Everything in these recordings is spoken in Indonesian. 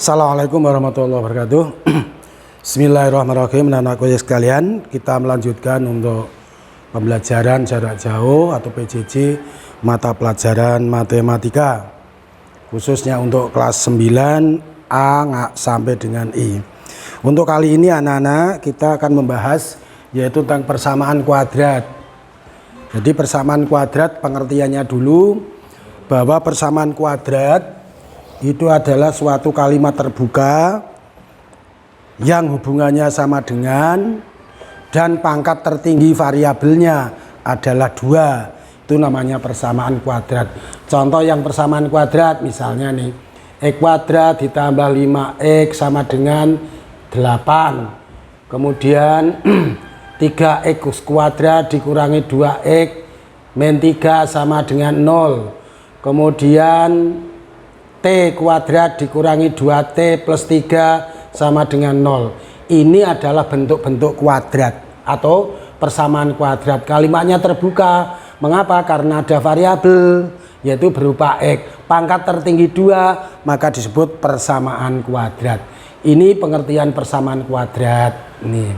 Assalamualaikum warahmatullahi wabarakatuh. Bismillahirrahmanirrahim. Anak-anakku sekalian, kita melanjutkan untuk pembelajaran jarak jauh atau PJJ mata pelajaran matematika, khususnya untuk kelas 9A sampai dengan I. Untuk kali ini anak-anak kita akan membahas yaitu tentang persamaan kuadrat. Jadi persamaan kuadrat pengertiannya dulu, bahwa persamaan kuadrat itu adalah suatu kalimat terbuka yang hubungannya sama dengan dan pangkat tertinggi variabelnya adalah 2. Itu namanya persamaan kuadrat. Contoh yang persamaan kuadrat misalnya nih, X kuadrat ditambah 5X sama dengan 8. Kemudian 3X kuadrat dikurangi 2X min 3 sama dengan 0. Kemudian T kuadrat dikurangi 2T plus 3 sama dengan 0. Ini adalah bentuk-bentuk kuadrat atau persamaan kuadrat. Kalimatnya terbuka. Mengapa? Karena ada variabel yaitu berupa X. Pangkat tertinggi 2 maka disebut persamaan kuadrat. Ini pengertian persamaan kuadrat. Nih.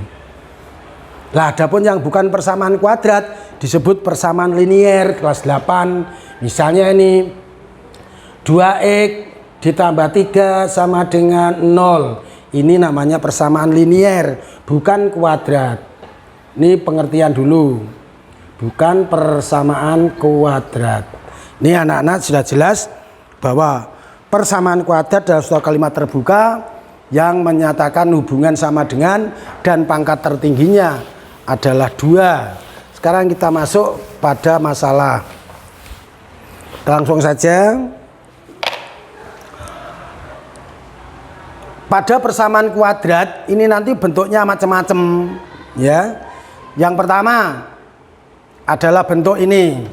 Lah, adapun yang bukan persamaan kuadrat disebut persamaan linier kelas 8. Misalnya ini 2X ditambah 3 sama dengan 0. Ini namanya persamaan linier, bukan kuadrat. Ini pengertian dulu, bukan persamaan kuadrat. Ini anak-anak sudah jelas bahwa persamaan kuadrat adalah suatu kalimat terbuka yang menyatakan hubungan sama dengan dan pangkat tertingginya adalah 2. Sekarang kita masuk pada masalah. Langsung saja. Pada persamaan kuadrat ini nanti bentuknya macam-macam ya. Yang pertama adalah bentuk ini.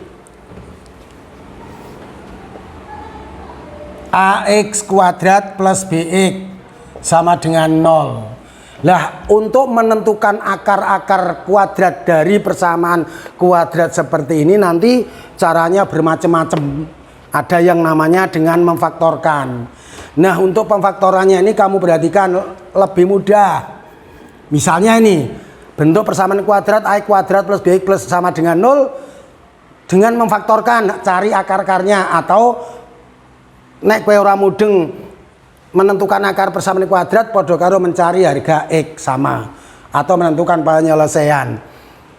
AX kuadrat plus BX sama dengan 0. Lah, untuk menentukan akar-akar kuadrat dari persamaan kuadrat seperti ini nanti caranya bermacam-macam. Ada yang namanya dengan memfaktorkan. Nah, untuk pemfaktorannya ini kamu perhatikan lebih mudah. Misalnya ini, bentuk persamaan kuadrat AX kuadrat plus BX plus sama dengan 0 dengan memfaktorkan, cari akar-akarnya, atau nek kowe ora mudeng menentukan akar persamaan kuadrat padha karo mencari harga X sama atau menentukan penyelesaian.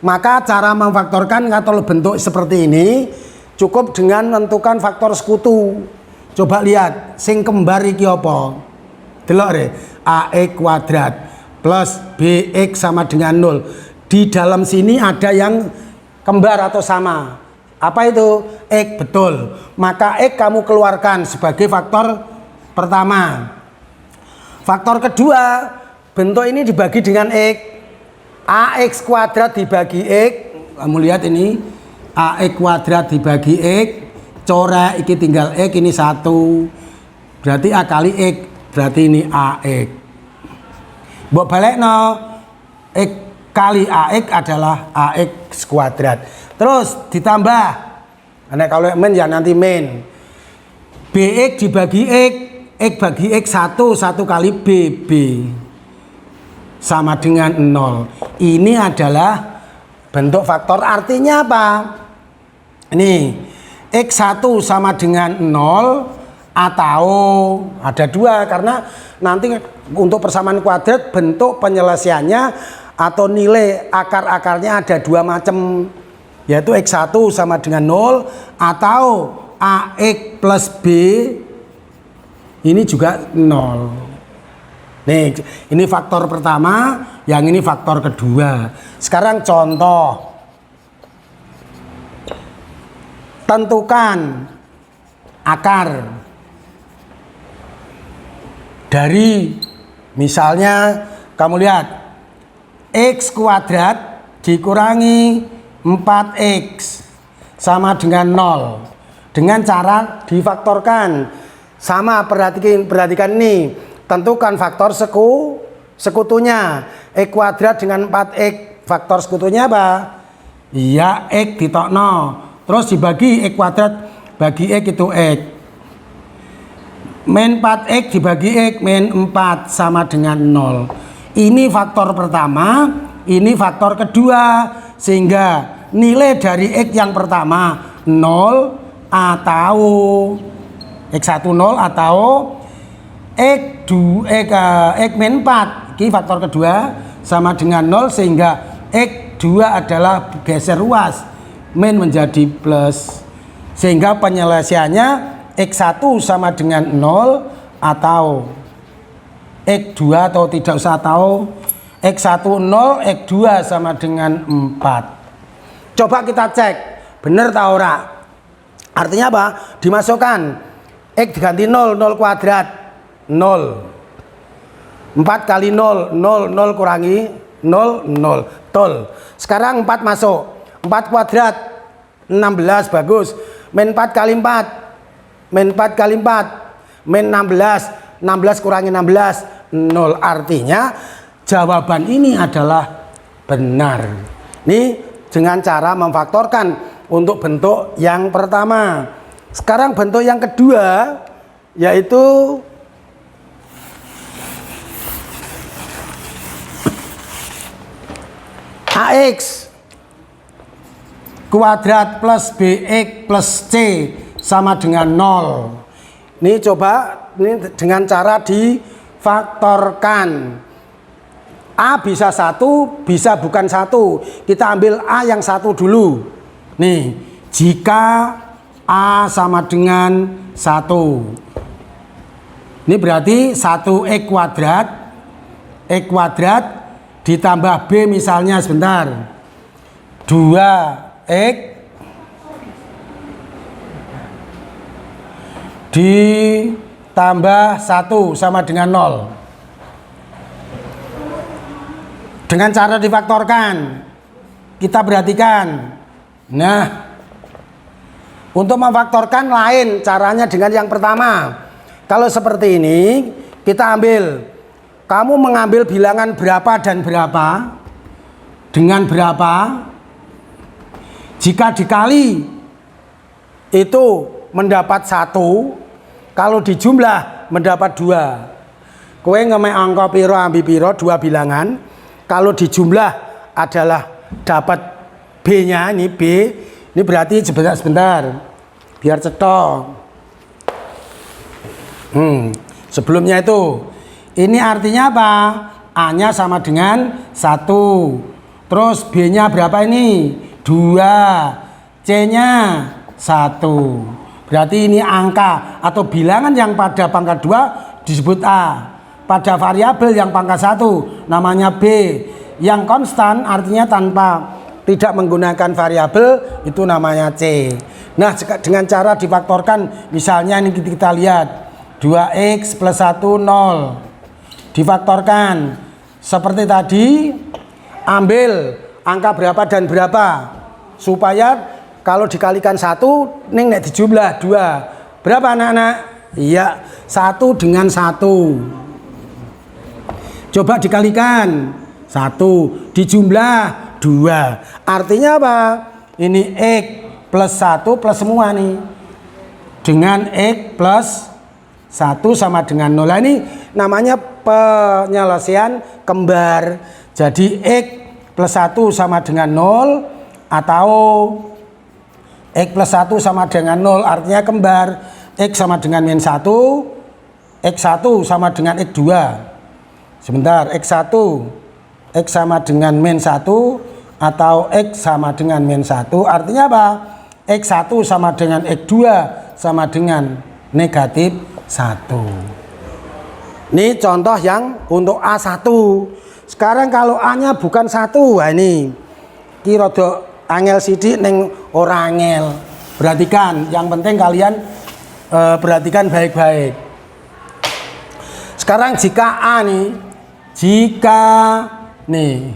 Maka cara memfaktorkan atau bentuk seperti ini cukup dengan menentukan faktor sekutu. Coba lihat, sing kembar iki apa? Delok re, AX kuadrat plus BX sama dengan 0. Di dalam sini ada yang kembar atau sama. Apa itu? X, betul. Maka X kamu keluarkan sebagai faktor pertama. Faktor kedua, bentuk ini dibagi dengan X. AX kuadrat dibagi X. Kamu lihat ini, AX kuadrat dibagi X. Coret iki tinggal X, ini 1. Berarti A kali X, berarti ini AX. Mbok balekno, X kali AX adalah AX kuadrat. Terus ditambah, nah kalau min ya nanti min. BX dibagi X bagi X 1 kali BB sama dengan 0. Ini adalah bentuk faktor. Artinya apa? Ini X1 sama dengan 0 atau ada 2, karena nanti untuk persamaan kuadrat bentuk penyelesaiannya atau nilai akar-akarnya ada 2 macam, yaitu X1 sama dengan 0 atau AX plus B ini juga 0. Nih, ini faktor pertama, yang ini faktor kedua. Sekarang contoh. Tentukan akar dari, misalnya kamu lihat X kuadrat dikurangi 4X sama dengan 0 dengan cara difaktorkan. Sama, perhatikan ini, tentukan faktor sekutunya. X kuadrat dengan 4X, faktor sekutunya apa? Iya, X ditokno. Terus dibagi X kuadrat bagi X itu X. min 4x dibagi x min 4 sama dengan 0. Ini faktor pertama, ini faktor kedua, sehingga nilai dari x yang pertama 0 atau x1 0 atau x min 4, ini faktor kedua sama dengan 0, sehingga x2 adalah geser ruas, min menjadi plus, sehingga penyelesaiannya x1 sama dengan 0 atau x2 atau tidak usah tahu, x1 0, x2 sama dengan 4. Coba kita cek bener tau ora? Artinya apa? Dimasukkan x diganti 0, 0 kuadrat 0, 4 kali 0, 0, 0 kurangi 0, 0, tol. Sekarang 4 masuk, 4 kuadrat 16, bagus. Min 4 kali 4, min 4 kali 4, min 16, 16 kurangi 16, 0. Artinya jawaban ini adalah benar. Ini dengan cara memfaktorkan untuk bentuk yang pertama. Sekarang bentuk yang kedua, yaitu AX kuadrat plus BX plus C sama dengan 0. Ini coba ini dengan cara difaktorkan. A bisa 1, bisa bukan 1. Kita ambil A yang 1 dulu. Nih, jika A sama dengan 1. Ini berarti 1x kuadrat ditambah B misalnya sebentar. 2x ditambah 1 sama dengan 0. Dengan cara difaktorkan, kita perhatikan. Nah, untuk memfaktorkan lain caranya dengan yang pertama. Kalau seperti ini, kita ambil, kamu mengambil bilangan berapa dan berapa dengan berapa, jika dikali itu mendapat 1, kalau dijumlah mendapat 2. Kowe ngemek angka piro ambil piro, 2 bilangan, kalau dijumlah adalah dapat B nya, ini B, ini berarti sebentar biar cetok. Sebelumnya itu ini artinya apa? A nya sama dengan 1, terus B nya berapa ini? 2, C nya 1. Berarti ini angka atau bilangan yang pada pangkat 2 disebut A, pada variabel yang pangkat 1 namanya B, yang konstan artinya tanpa tidak menggunakan variabel itu namanya C. Nah, dengan cara difaktorkan, misalnya ini kita lihat 2x plus 1 0, difaktorkan seperti tadi, ambil angka berapa dan berapa supaya kalau dikalikan 1 ning nek dijumlah 2. Berapa anak-anak? Iya, 1 dengan 1. Coba dikalikan 1 dijumlah 2. Artinya apa? Ini x plus 1 plus semua nih. Dengan x plus 1 sama dengan 0. Nah, ini namanya penyelesaian kembar. Jadi x plus 1 sama dengan 0 atau x plus 1 sama dengan 0 artinya kembar. X sama dengan min 1, x1 sama dengan x2. Sebentar, x1 x sama dengan min 1 atau x sama dengan min 1 artinya apa? X1 sama dengan x2 sama dengan negatif 1. Ini contoh yang untuk A1. Sekarang kalau A nya bukan 1, nah ini kira angel sidik neng ora angel. Perhatikan, yang penting kalian perhatikan baik-baik. Sekarang jika A nih, jika nih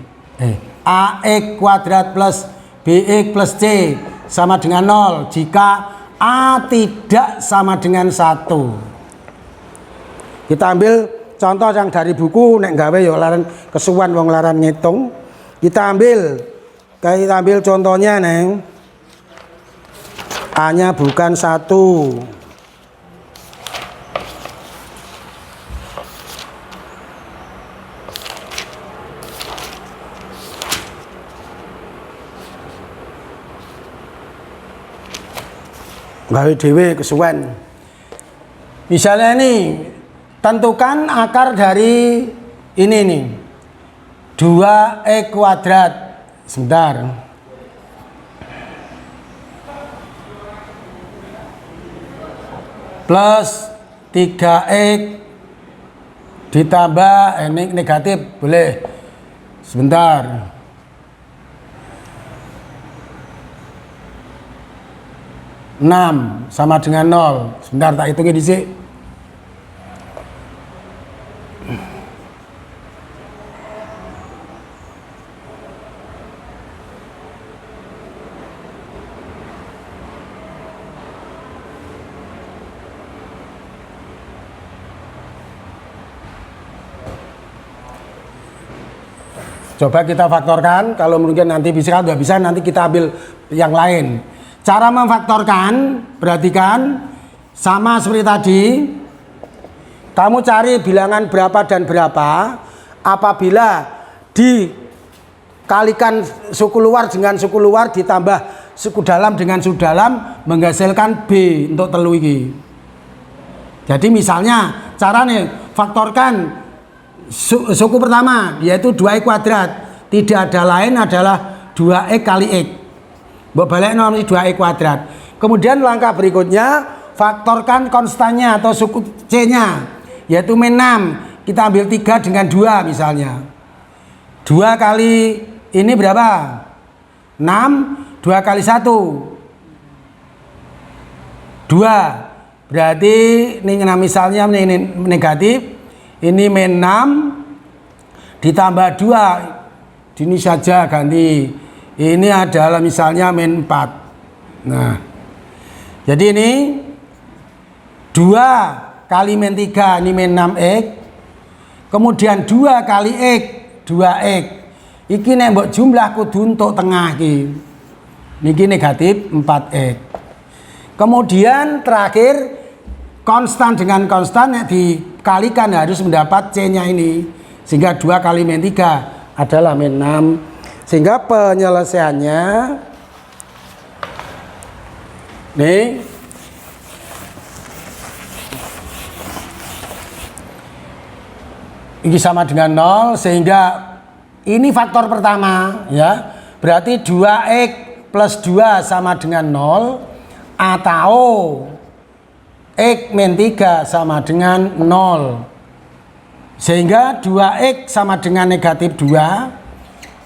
AX kuadrat plus BX plus C sama dengan 0, jika A tidak sama dengan 1. Kita ambil contoh yang dari buku, nek gawe yo laran kesuwan wong laran ngitung. Kita ambil contohnya neng, A nya bukan 1, gawe dhewe kesuwen. Misalnya ini, tentukan akar dari ini nih, 2x kuadrat. Sebentar. Plus 3x ditambah ini negatif, boleh. Sebentar. Enam sama dengan 0. Sebentar, tak hitungin di sini. Coba kita faktorkan, kalau mungkin nanti bisa, kalau nggak bisa nanti kita ambil yang lain. Cara memfaktorkan, perhatikan, sama seperti tadi, kamu cari bilangan berapa dan berapa, apabila dikalikan suku luar dengan suku luar, ditambah suku dalam dengan suku dalam, menghasilkan B untuk telu iki. Jadi misalnya, caranya faktorkan suku pertama yaitu 2x kuadrat, tidak ada lain adalah 2x kali x, balik nomor 2x kuadrat. Kemudian langkah berikutnya faktorkan konstannya atau suku c nya yaitu min 6, kita ambil 3 dengan 2 misalnya. 2 kali ini berapa? 6, 2 kali 1 2, berarti ini misalnya ini negatif. Ini min 6 ditambah 2, ini saja ganti. Ini adalah misalnya min 4. Nah, jadi ini 2 kali min 3, ini min 6x. Kemudian 2 kali x, 2x. Iki nek mbok jumlah kudu untuk tengah iki. Niki negatif 4x. Kemudian terakhir konstan dengan konstan yang dikalikan harus mendapat C-nya ini. Sehingga 2 kali min 3 adalah min 6. Sehingga penyelesaiannya nih ini sama dengan 0, sehingga ini faktor pertama ya. Berarti 2x plus 2 sama dengan 0 atau x min 3 sama dengan 0, sehingga 2x sama dengan negatif 2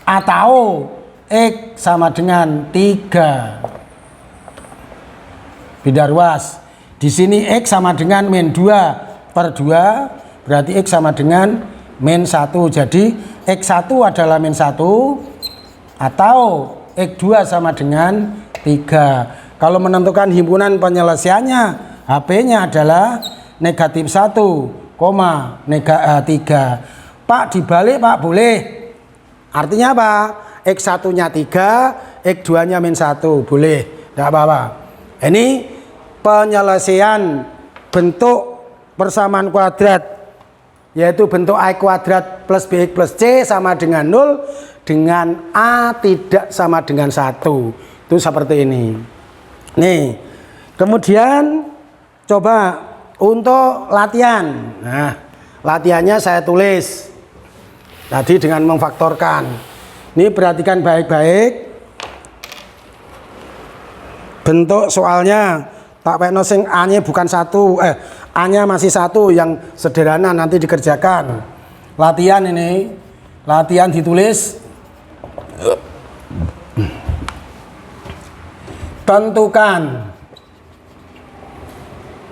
atau x sama dengan 3. Beda ruas. Di sini x sama dengan min 2 per 2, berarti x sama dengan min 1. Jadi x1 adalah min 1 atau x2 sama dengan 3. Kalau menentukan himpunan penyelesaiannya, HP-nya adalah negatif 1, 3. Pak dibalik Pak boleh. Artinya apa? X1-nya 3, X2-nya min 1. Boleh, tidak apa-apa. Ini penyelesaian bentuk persamaan kuadrat, yaitu bentuk A kuadrat plus BX plus C sama dengan 0 dengan A tidak sama dengan 1. Itu seperti ini. Nih, kemudian coba untuk latihan. Nah, latihannya saya tulis tadi dengan memfaktorkan. Ini perhatikan baik-baik. Bentuk soalnya tak pekno sing A-nya bukan 1, A-nya masih 1 yang sederhana nanti dikerjakan. Latihan ini, latihan ditulis. Tentukan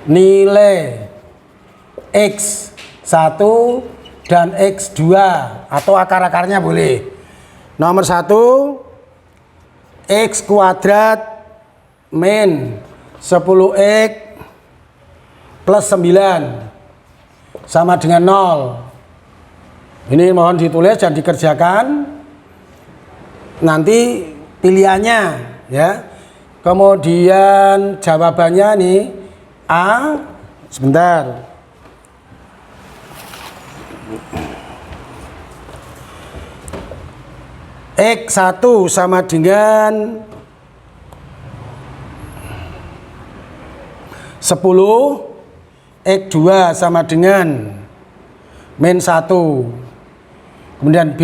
nilai X1 dan X2 atau akar-akarnya boleh. Nomor 1, X kuadrat min 10x plus 9 sama dengan 0. Ini mohon ditulis dan dikerjakan. Nanti pilihannya ya. Kemudian jawabannya nih A, sebentar. X1 sama dengan X2 sama dengan min 1. Kemudian B,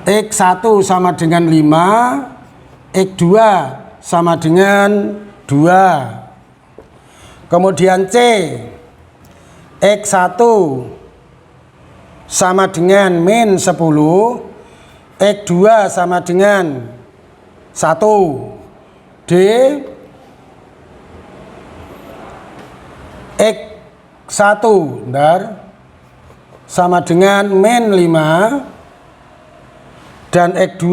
X1 sama dengan 5, X2 sama dengan 2. Kemudian C, X1 sama dengan min 10, X2 sama dengan 1. D, X1 sama dengan min 5 dan X2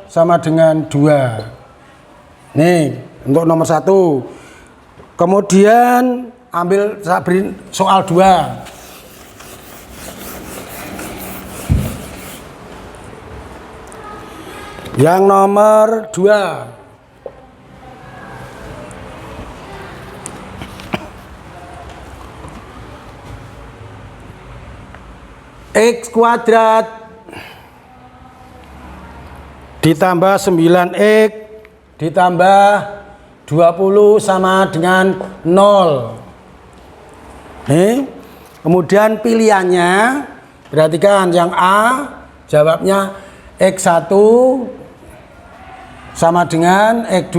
sama dengan 2. Nih untuk nomor 1. Kemudian ambil, saya beri soal 2. Yang nomor 2. X kuadrat ditambah 9X ditambah 20 sama dengan 0. Nih, kemudian pilihannya, perhatikan yang A, jawabnya X1 sama dengan X2.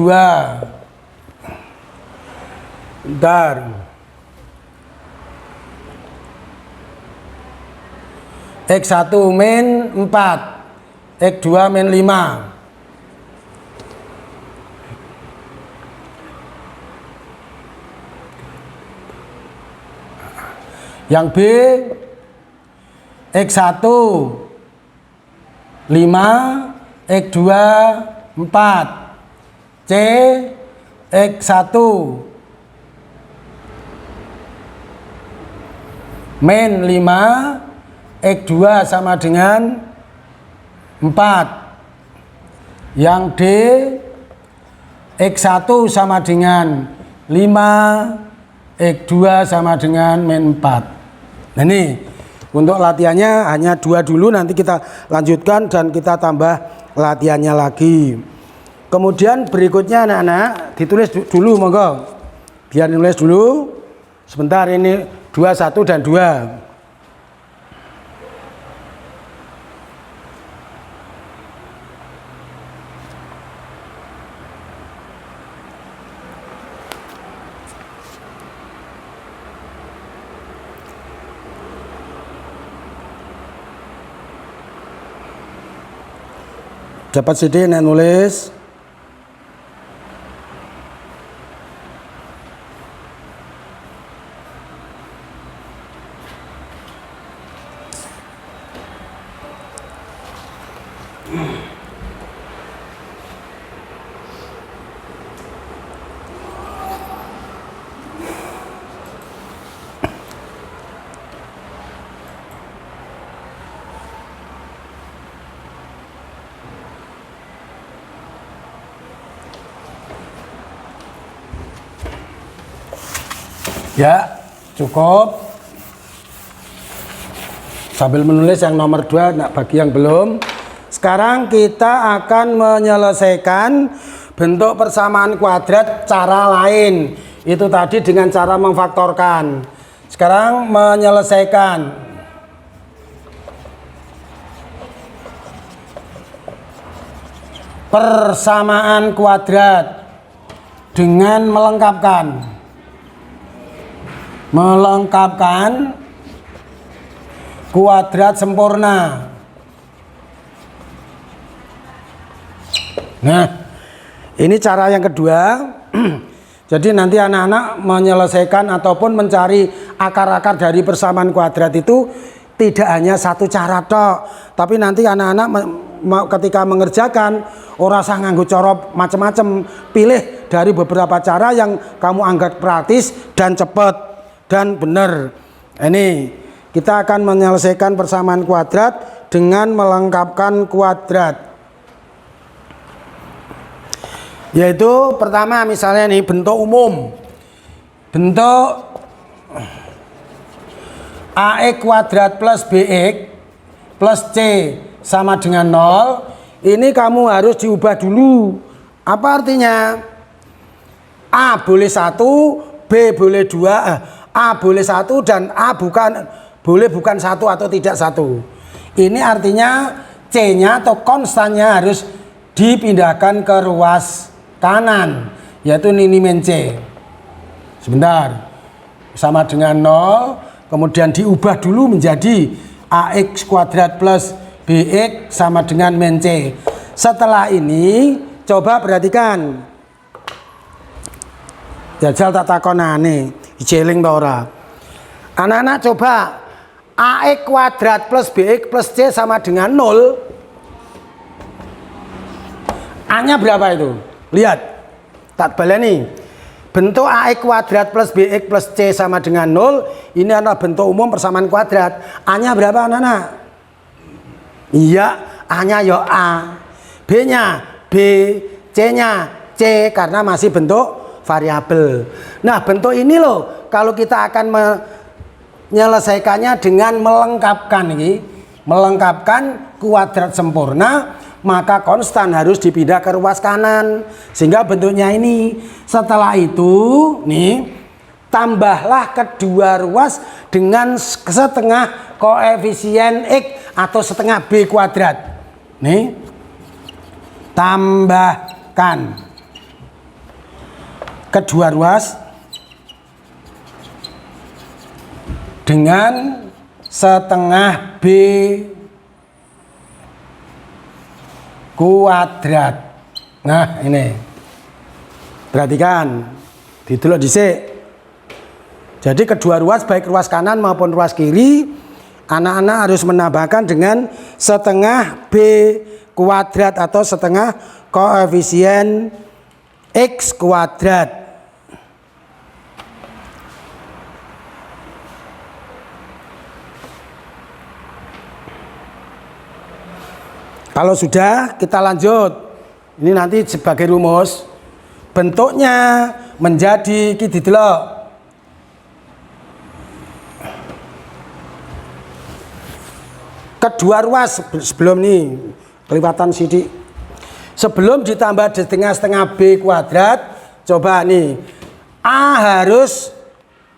Bentar. X1 min 4, X2 min 5. Yang B, X1 5, X2 4. C, X1 min 5, X2 sama dengan 4. Yang D, X1 sama dengan 5, X2 sama dengan min 4. Nah ini untuk latihannya hanya 2 dulu, nanti kita lanjutkan dan kita tambah latihannya lagi. Kemudian berikutnya anak-anak ditulis dulu, monggo. Biar nulis dulu. Sebentar, ini 2, 1 dan 2. Dapat CD nek nulis. Ya, cukup. Sambil menulis yang nomor 2, nah, bagi yang belum. Sekarang kita akan menyelesaikan bentuk persamaan kuadrat cara lain. Itu tadi dengan cara memfaktorkan. Sekarang menyelesaikan. Persamaan kuadrat dengan melengkapkan kuadrat sempurna. Nah, ini cara yang kedua. Jadi nanti anak-anak menyelesaikan ataupun mencari akar-akar dari persamaan kuadrat itu tidak hanya satu cara tok, tapi nanti anak-anak ketika mengerjakan ora usah nganggo cara macam-macam, pilih dari beberapa cara yang kamu anggap praktis dan cepat dan benar. Ini kita akan menyelesaikan persamaan kuadrat dengan melengkapkan kuadrat. Yaitu pertama misalnya nih bentuk umum. Bentuk AX kuadrat plus BX plus C sama dengan 0. Ini kamu harus diubah dulu. Apa artinya? A boleh 1, B boleh 2, A boleh 1 dan A boleh bukan 1 atau tidak 1. Ini artinya C-nya atau konstannya harus dipindahkan ke ruas kanan, yaitu ini min C. Sebentar. Sama dengan 0, kemudian diubah dulu menjadi AX kuadrat plus BX sama dengan min C. Setelah ini coba perhatikan. Jajal tak takonane, jeling ta ora. Anak-anak coba AX kuadrat plus BX plus C sama dengan 0. A-nya berapa itu? Lihat. Tak baleni. Bentuk AX kuadrat plus BX plus C sama dengan 0. Ini adalah bentuk umum persamaan kuadrat. A-nya berapa anak-anak? Iya, A-nya ya A. B-nya B, C-nya C karena masih bentuk variabel. Nah, bentuk ini loh kalau kita akan menyelesaikannya dengan melengkapkan kuadrat sempurna, maka konstan harus dipindah ke ruas kanan sehingga bentuknya ini. Setelah itu nih tambahlah kedua ruas dengan setengah koefisien X atau setengah B kuadrat. Nih tambahkan kedua ruas dengan setengah B kuadrat. Nah ini perhatikan didelok dhisik. Jadi kedua ruas baik ruas kanan maupun ruas kiri anak-anak harus menambahkan dengan setengah B kuadrat atau setengah koefisien X kuadrat. Kalau sudah kita lanjut. Ini nanti sebagai rumus bentuknya menjadi iki didelok. Kedua ruas sebelum nih kelipatan sidik. Sebelum ditambah setengah B kuadrat, coba nih A harus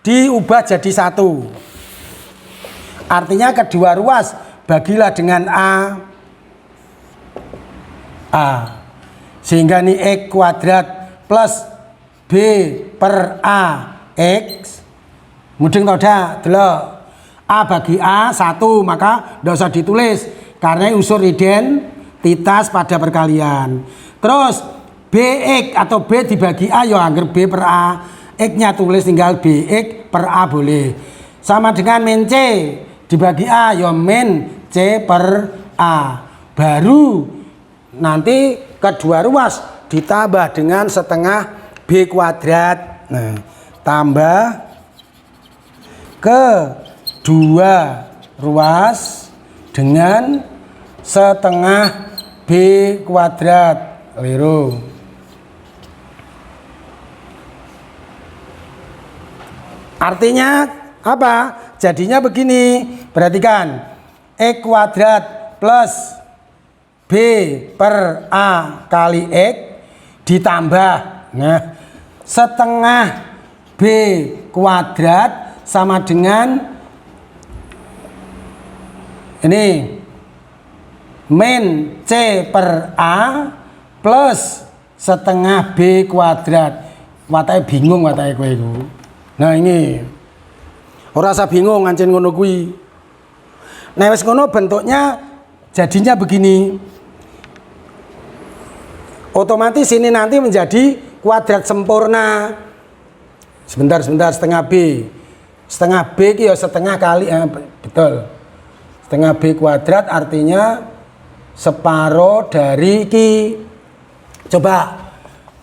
diubah jadi 1. Artinya kedua ruas bagilah dengan A. Sehingga ini X kuadrat plus B per A X. Mudeng tau dah, delok. A bagi A 1, maka tidak usah ditulis karena unsur identitas pada perkalian. Terus BX atau B dibagi A ya anggap B per A. X-nya tulis tinggal BX per A boleh. Sama dengan min C dibagi A ya min C per A. Baru nanti kedua ruas ditambah dengan setengah B kuadrat. Nah, tambah kedua ruas dengan setengah B kuadrat. Keliru. Artinya apa? Jadinya begini. Perhatikan. X kuadrat plus B per A kali X ditambah. Nah, setengah B kuadrat sama dengan ini min C per A plus setengah B kuadrat. Watake bingung watake kowe iku. Nah ini ora usah bingung ngancen ngono kuwi. Nah wis ngono bentuknya jadinya begini. Otomatis ini nanti menjadi kuadrat sempurna. Sebentar setengah B. Setengah B itu ya setengah kali betul. Setengah B kuadrat artinya separuh dari Q. Coba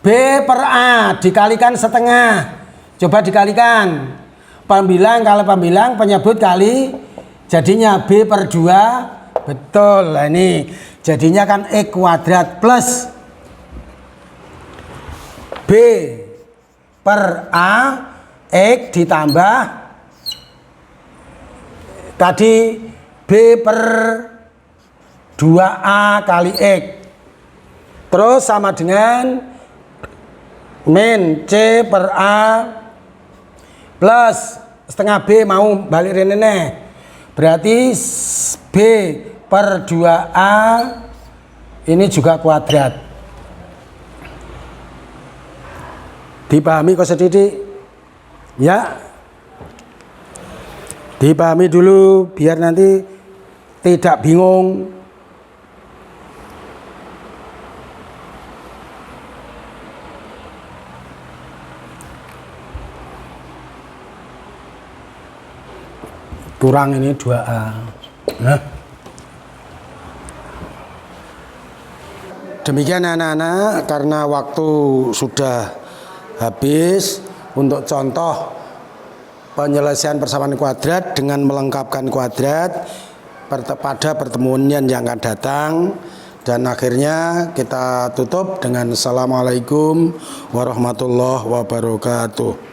B per A dikalikan setengah. Coba dikalikan. Pembilang kali pembilang penyebut kali jadinya B per 2. Betul. Nah ini jadinya kan X kuadrat plus B per A X ditambah tadi B per 2A kali X terus sama dengan min C per A plus setengah B mau balik rene nih. Berarti B per 2A ini juga kuadrat. Dipahami kok sedikit? Ya. Dipahami dulu biar nanti tidak bingung. Kurang ini 2A. Nah. Demikian anak-anak, karena waktu sudah habis untuk contoh penyelesaian persamaan kuadrat dengan melengkapkan kuadrat pada pertemuan yang akan datang. Dan akhirnya kita tutup dengan Assalamualaikum warahmatullahi wabarakatuh.